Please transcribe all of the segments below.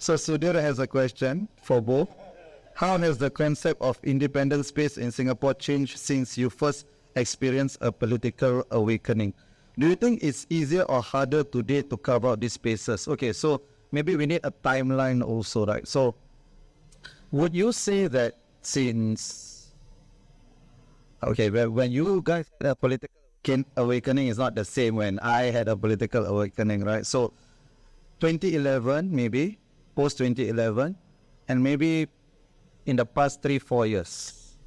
So Sudhir has a question for both. How has the concept of independent space in Singapore changed since you first experienced a political awakening? Do you think it's easier or harder today to carve out these spaces? Okay, so maybe we need a timeline also, right? So would you say that since, okay, when you guys had a political awakening is not the same when I had a political awakening, right? So 2011 maybe, post 2011, and maybe in the past 3-4 years,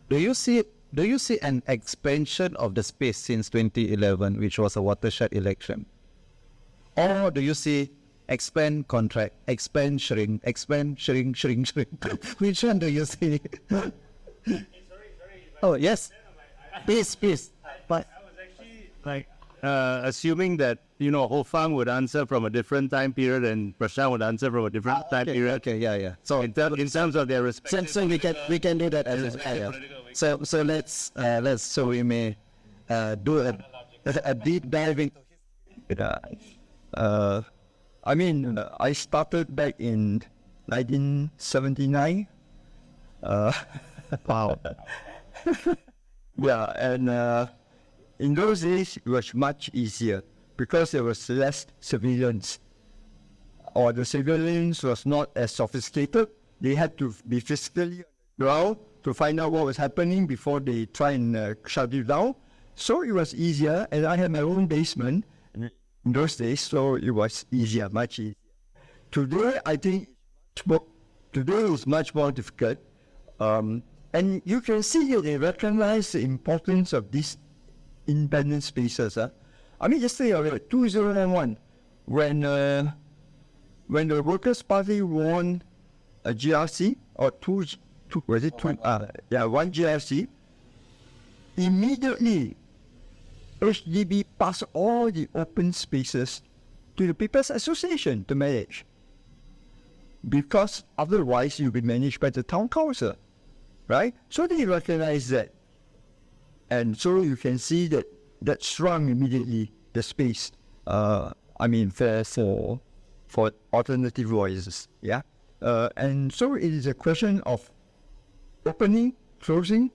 do you see an expansion of the space since 2011, which was a watershed election? Or do you see expand, contract, expand, shrink, shrink? Which one do you see? Oh, yes. Please. But I was actually assuming that, Ho Fang would answer from a different time period and Prashant would answer from a different time period. Okay, yeah. So in terms of their respective... So we can do that as well. So let's so we may do a deep diving. I started back in 1979. Wow. Yeah, and in those days it was much easier because there was less surveillance, or the surveillance was not as sophisticated. They had to be physically on the ground to find out what was happening before they try and shut it down. So it was easier, and I had my own basement in those days, so it was easier, much easier. Today, I think today is much more difficult. And you can see they recognize the importance of these independent spaces. Yesterday, 2001, when the Workers' Party won a GRC, or one GRC, immediately HDB passed all the open spaces to the People's Association to manage. Because otherwise you'll be managed by the town council, right? So they recognize that. And so you can see that shrunk immediately the space, for alternative voices, yeah? And so it is a question of opening, closing.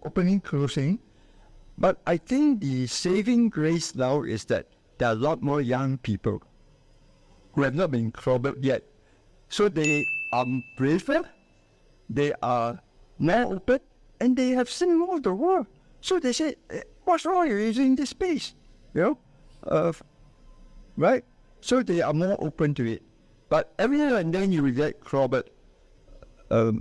But I think the saving grace now is that there are a lot more young people who have not been crowded yet. So they are braver, they are more open, and they have seen more of the world. So they say, what's wrong, you're using this space? Right? So they are more open to it. But every now and then you will get crowded. I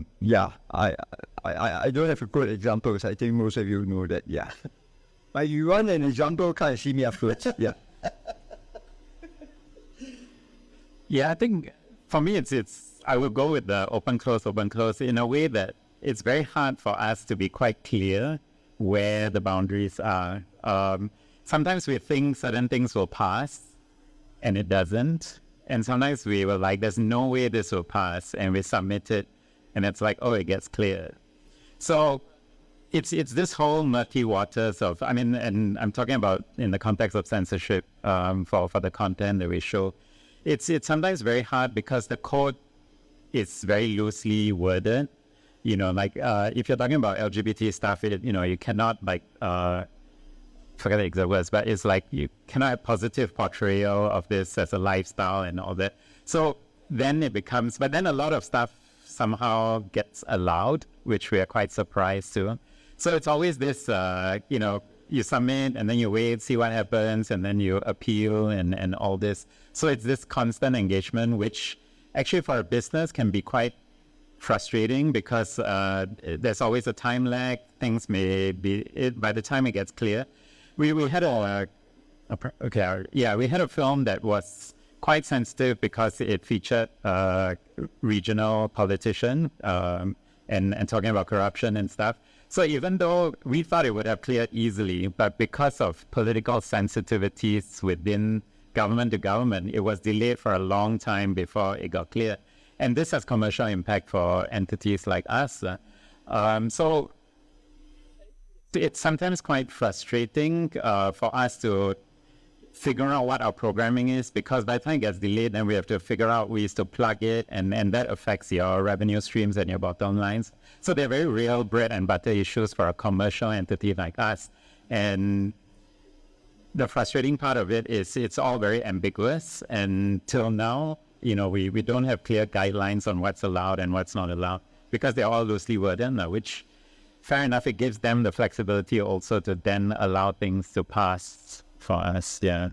don't have a good example because I think most of you know that, yeah. But you want an example, kind of see me afterwards, yeah. Yeah, I think for me I will go with the open close in a way that it's very hard for us to be quite clear where the boundaries are. Sometimes we think certain things will pass and it doesn't. And sometimes we were like, there's no way this will pass, and we submit it and it's like, oh, it gets cleared. So it's this whole murky waters of, and I'm talking about in the context of censorship for the content that we show. It's sometimes very hard because the code is very loosely worded. If you're talking about LGBT stuff, you cannot forget the exact words, but it's like you cannot have positive portrayal of this as a lifestyle and all that. So then it becomes, but then a lot of stuff somehow gets allowed, which we are quite surprised to. So it's always this, you submit and then you wait, see what happens, and then you appeal and all this. So it's this constant engagement, which actually for a business can be quite frustrating because there's always a time lag. Things may be, by the time it gets clear. We had we had a film that was quite sensitive because it featured a regional politician and talking about corruption and stuff. So even though we thought it would have cleared easily, but because of political sensitivities within government to government, it was delayed for a long time before it got cleared. And this has commercial impact for entities like us. So it's sometimes quite frustrating for us to figuring out what our programming is, because by the time it gets delayed, then we have to figure out ways to plug it, and that affects your revenue streams and your bottom lines. So they're very real bread and butter issues for a commercial entity like us. And the frustrating part of it is it's all very ambiguous. And till now, we don't have clear guidelines on what's allowed and what's not allowed, because they're all loosely worded, which, fair enough, it gives them the flexibility also to then allow things to pass for us. Yeah.